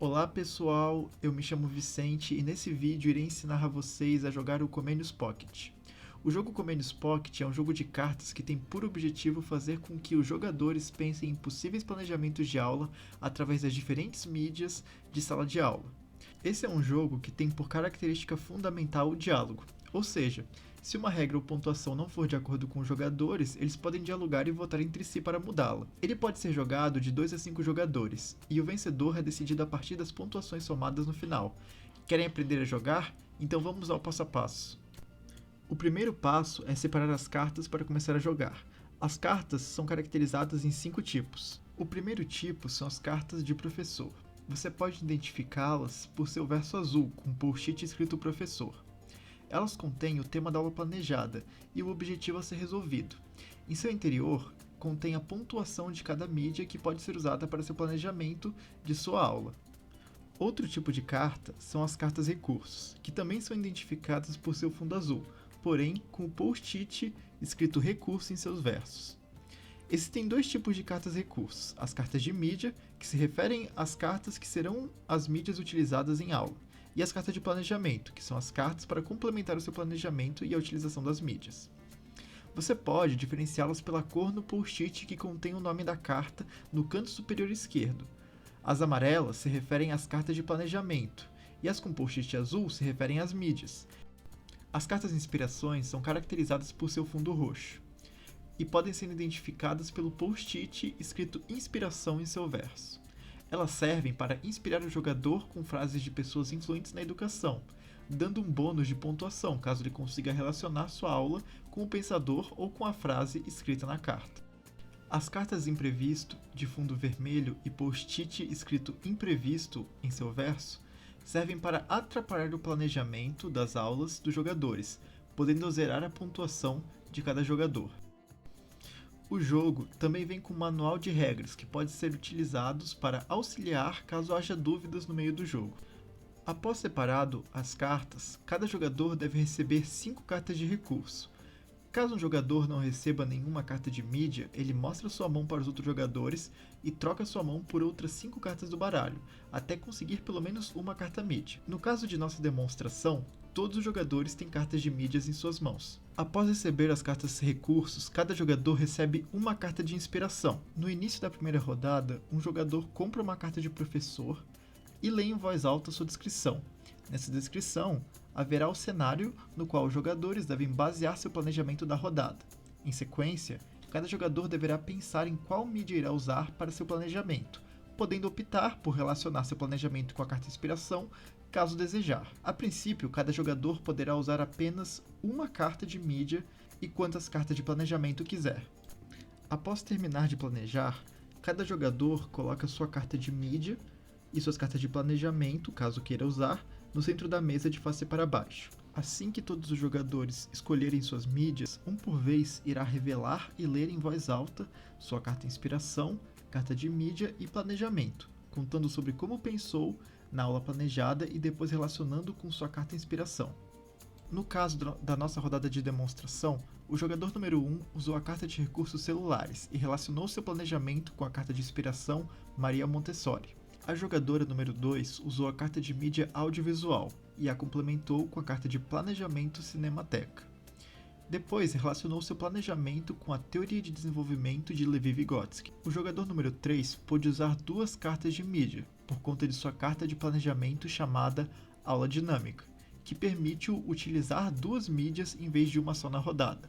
Olá pessoal, eu me chamo Vicente e nesse vídeo irei ensinar a vocês a jogar o Comenius Pocket. O jogo Comenius Pocket é um jogo de cartas que tem por objetivo fazer com que os jogadores pensem em possíveis planejamentos de aula através das diferentes mídias de sala de aula. Esse é um jogo que tem por característica fundamental o diálogo, ou seja, se uma regra ou pontuação não for de acordo com os jogadores, eles podem dialogar e votar entre si para mudá-la. Ele pode ser jogado de 2 a 5 jogadores, e o vencedor é decidido a partir das pontuações somadas no final. Querem aprender a jogar? Então vamos ao passo a passo. O primeiro passo é separar as cartas para começar a jogar. As cartas são caracterizadas em 5 tipos. O primeiro tipo são as cartas de professor. Você pode identificá-las por seu verso azul, com post-it escrito professor. Elas contêm o tema da aula planejada e o objetivo a ser resolvido. Em seu interior, contém a pontuação de cada mídia que pode ser usada para seu planejamento de sua aula. Outro tipo de carta são as cartas recursos, que também são identificadas por seu fundo azul, porém com o post-it escrito recurso em seus versos. Existem 2 tipos de cartas recursos: as cartas de mídia, que se referem às cartas que serão as mídias utilizadas em aula, e as cartas de planejamento, que são as cartas para complementar o seu planejamento e a utilização das mídias. Você pode diferenciá-las pela cor no post-it que contém o nome da carta no canto superior esquerdo. As amarelas se referem às cartas de planejamento, e as com post-it azul se referem às mídias. As cartas inspirações são caracterizadas por seu fundo roxo, e podem ser identificadas pelo post-it escrito inspiração em seu verso. Elas servem para inspirar o jogador com frases de pessoas influentes na educação, dando um bônus de pontuação caso ele consiga relacionar sua aula com o pensador ou com a frase escrita na carta. As cartas imprevisto, de fundo vermelho e post-it escrito imprevisto em seu verso, servem para atrapalhar o planejamento das aulas dos jogadores, podendo zerar a pontuação de cada jogador. O jogo também vem com um manual de regras que pode ser utilizados para auxiliar caso haja dúvidas no meio do jogo. Após separado as cartas, cada jogador deve receber 5 cartas de recurso. Caso um jogador não receba nenhuma carta de mídia, ele mostra sua mão para os outros jogadores e troca sua mão por outras 5 cartas do baralho, até conseguir pelo menos uma carta mídia. No caso de nossa demonstração, todos os jogadores têm cartas de mídias em suas mãos. Após receber as cartas recursos, cada jogador recebe uma carta de inspiração. No início da primeira rodada, um jogador compra uma carta de professor e lê em voz alta sua descrição. Nessa descrição, haverá o cenário no qual os jogadores devem basear seu planejamento da rodada. Em sequência, cada jogador deverá pensar em qual mídia irá usar para seu planejamento, podendo optar por relacionar seu planejamento com a carta inspiração, caso desejar. A princípio, cada jogador poderá usar apenas uma carta de mídia e quantas cartas de planejamento quiser. Após terminar de planejar, cada jogador coloca sua carta de mídia e suas cartas de planejamento, caso queira usar, no centro da mesa de face para baixo. Assim que todos os jogadores escolherem suas mídias, um por vez irá revelar e ler em voz alta sua carta inspiração, carta de mídia e planejamento, contando sobre como pensou na aula planejada e depois relacionando com sua carta inspiração. No caso da nossa rodada de demonstração, o jogador número 1 usou a carta de recursos celulares e relacionou seu planejamento com a carta de inspiração Maria Montessori. A jogadora número 2 usou a carta de mídia audiovisual e a complementou com a carta de planejamento Cinemateca. Depois, relacionou seu planejamento com a teoria de desenvolvimento de Levi Vygotsky. O jogador número 3 pôde usar 2 cartas de mídia, por conta de sua carta de planejamento chamada Aula Dinâmica, que permite-o utilizar 2 mídias em vez de uma só na rodada.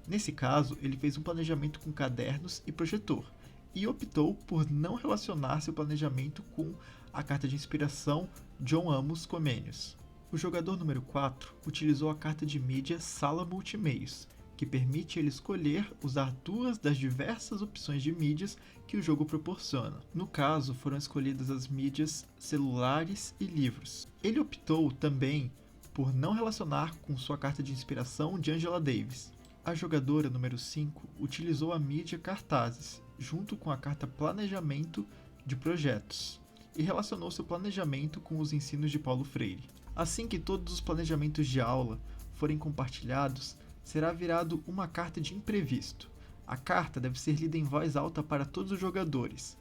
Nesse caso, ele fez um planejamento com cadernos e projetor, e optou por não relacionar seu planejamento com a carta de inspiração John Amos Comenius. O jogador número 4 utilizou a carta de mídia Sala Multimeios, que permite ele escolher usar 2 das diversas opções de mídias que o jogo proporciona. No caso, foram escolhidas as mídias celulares e livros. Ele optou também por não relacionar com sua carta de inspiração de Angela Davis. A jogadora número 5 utilizou a mídia cartazes, junto com a carta planejamento de projetos, e relacionou seu planejamento com os ensinos de Paulo Freire. Assim que todos os planejamentos de aula forem compartilhados, será virado uma carta de imprevisto. A carta deve ser lida em voz alta para todos os jogadores.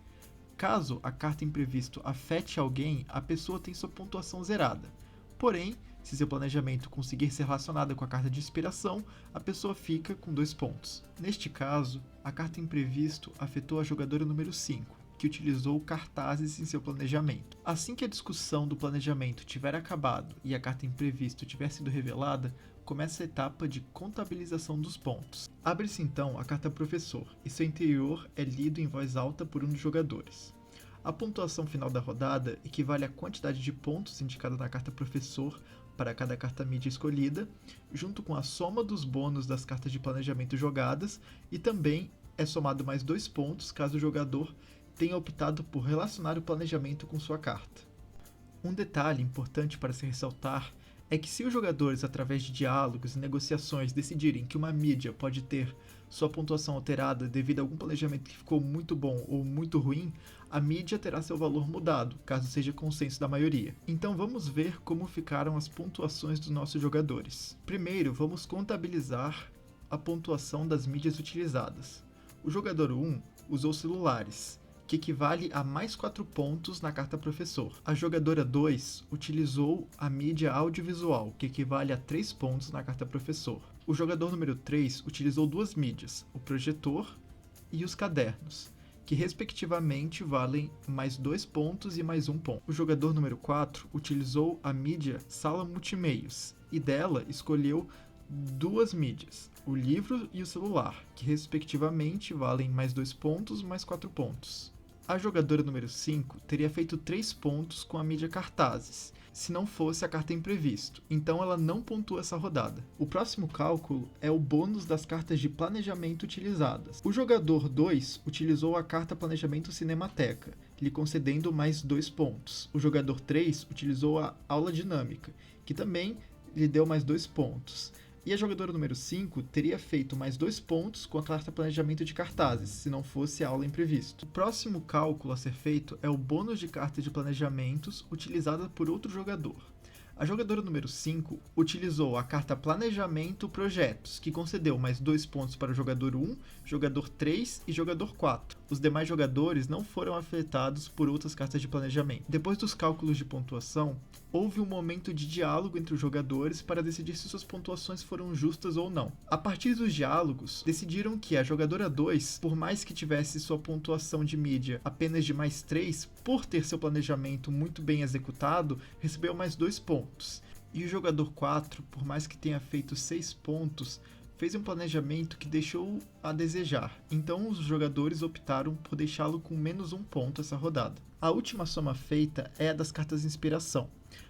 Caso a carta imprevisto afete alguém, a pessoa tem sua pontuação zerada. Porém, se seu planejamento conseguir ser relacionado com a carta de inspiração, a pessoa fica com 2 pontos. Neste caso, a carta imprevisto afetou a jogadora número 5, que utilizou cartazes em seu planejamento. Assim que a discussão do planejamento tiver acabado e a carta imprevisto tiver sido revelada, começa a etapa de contabilização dos pontos. Abre-se então a carta professor e seu interior é lido em voz alta por um dos jogadores. A pontuação final da rodada equivale à quantidade de pontos indicada na carta professor para cada carta mídia escolhida, junto com a soma dos bônus das cartas de planejamento jogadas, e também é somado mais 2 pontos caso o jogador tenha optado por relacionar o planejamento com sua carta. Um detalhe importante para se ressaltar é que se os jogadores, através de diálogos e negociações, decidirem que uma mídia pode ter sua pontuação alterada devido a algum planejamento que ficou muito bom ou muito ruim, a mídia terá seu valor mudado, caso seja consenso da maioria. Então vamos ver como ficaram as pontuações dos nossos jogadores. Primeiro, vamos contabilizar a pontuação das mídias utilizadas. O jogador 1 usou celulares, que equivale a mais 4 pontos na carta professor. A jogadora 2 utilizou a mídia audiovisual, que equivale a 3 pontos na carta professor. O jogador número 3 utilizou 2 mídias, o projetor e os cadernos, que respectivamente valem mais 2 pontos e mais 1 ponto. O jogador número 4 utilizou a mídia sala multimeios, e dela escolheu 2 mídias, o livro e o celular, que respectivamente valem mais 2 pontos mais 4 pontos. A jogadora número 5 teria feito 3 pontos com a mídia cartazes, se não fosse a carta imprevisto, então ela não pontua essa rodada. O próximo cálculo é o bônus das cartas de planejamento utilizadas. O jogador 2 utilizou a carta planejamento cinemateca, lhe concedendo mais 2 pontos. O jogador 3 utilizou a aula dinâmica, que também lhe deu mais 2 pontos. E a jogadora número 5 teria feito mais 2 pontos com a carta planejamento de cartazes, se não fosse a aula imprevisto. O próximo cálculo a ser feito é o bônus de cartas de planejamentos utilizada por outro jogador. A jogadora número 5 utilizou a carta Planejamento Projetos, que concedeu mais 2 pontos para o jogador 1, jogador 3 e jogador 4. Os demais jogadores não foram afetados por outras cartas de planejamento. Depois dos cálculos de pontuação, houve um momento de diálogo entre os jogadores para decidir se suas pontuações foram justas ou não. A partir dos diálogos, decidiram que a jogadora 2, por mais que tivesse sua pontuação de mídia apenas de mais 3, por ter seu planejamento muito bem executado, recebeu mais 2 pontos. E o jogador 4, por mais que tenha feito 6 pontos, fez um planejamento que deixou a desejar, então os jogadores optaram por deixá-lo com menos 1 ponto essa rodada. A última soma feita é a das cartas de inspiração.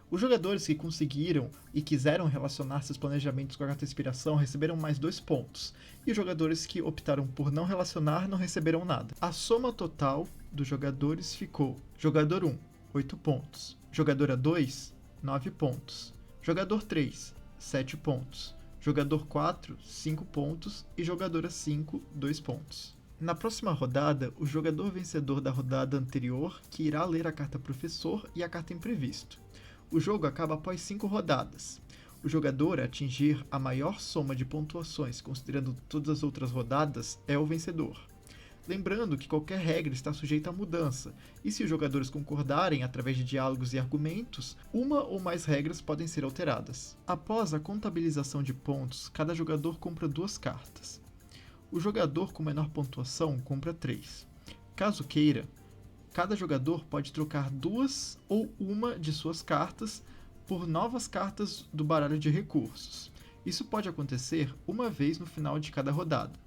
Os jogadores que conseguiram e quiseram relacionar seus planejamentos com a carta de inspiração receberam mais 2 pontos, e os jogadores que optaram por não relacionar não receberam nada. A soma total dos jogadores ficou: jogador 1, 8 pontos, jogadora 2, 9 pontos, jogador 3, 7 pontos, jogador 4, 5 pontos e jogadora 5, 2 pontos. Na próxima rodada, o jogador vencedor da rodada anterior que irá ler a carta professor e a carta imprevisto. O jogo acaba após 5 rodadas. O jogador a atingir a maior soma de pontuações, considerando todas as outras rodadas, é o vencedor. Lembrando que qualquer regra está sujeita a mudança, e se os jogadores concordarem através de diálogos e argumentos, uma ou mais regras podem ser alteradas. Após a contabilização de pontos, cada jogador compra 2 cartas. O jogador com menor pontuação compra 3. Caso queira, cada jogador pode trocar 2 ou 1 de suas cartas por novas cartas do baralho de recursos. Isso pode acontecer uma vez no final de cada rodada.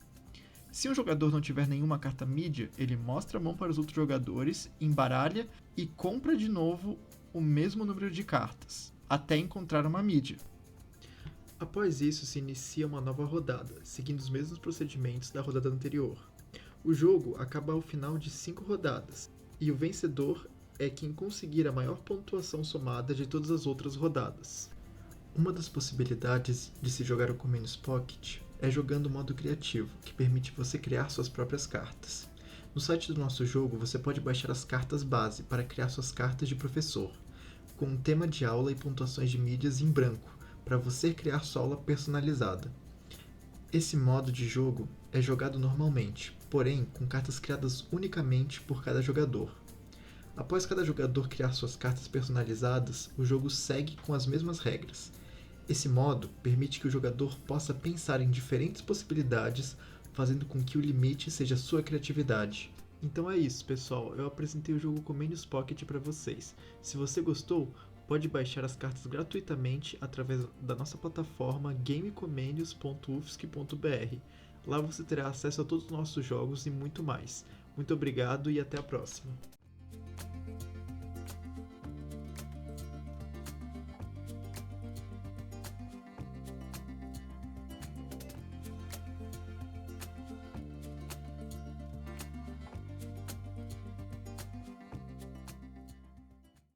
Se um jogador não tiver nenhuma carta mídia, ele mostra a mão para os outros jogadores, embaralha e compra de novo o mesmo número de cartas, até encontrar uma mídia. Após isso, se inicia uma nova rodada, seguindo os mesmos procedimentos da rodada anterior. O jogo acaba ao final de 5 rodadas, e o vencedor é quem conseguir a maior pontuação somada de todas as outras rodadas. Uma das possibilidades de se jogar o Comenius Pocket é jogando o modo criativo, que permite você criar suas próprias cartas. No site do nosso jogo, você pode baixar as cartas base para criar suas cartas de professor, com um tema de aula e pontuações de mídias em branco, para você criar sua aula personalizada. Esse modo de jogo é jogado normalmente, porém com cartas criadas unicamente por cada jogador. Após cada jogador criar suas cartas personalizadas, o jogo segue com as mesmas regras. Esse modo permite que o jogador possa pensar em diferentes possibilidades, fazendo com que o limite seja sua criatividade. Então é isso, pessoal. Eu apresentei o jogo Comenius Pocket para vocês. Se você gostou, pode baixar as cartas gratuitamente através da nossa plataforma gamecomenius.ufsc.br. Lá você terá acesso a todos os nossos jogos e muito mais. Muito obrigado e até a próxima.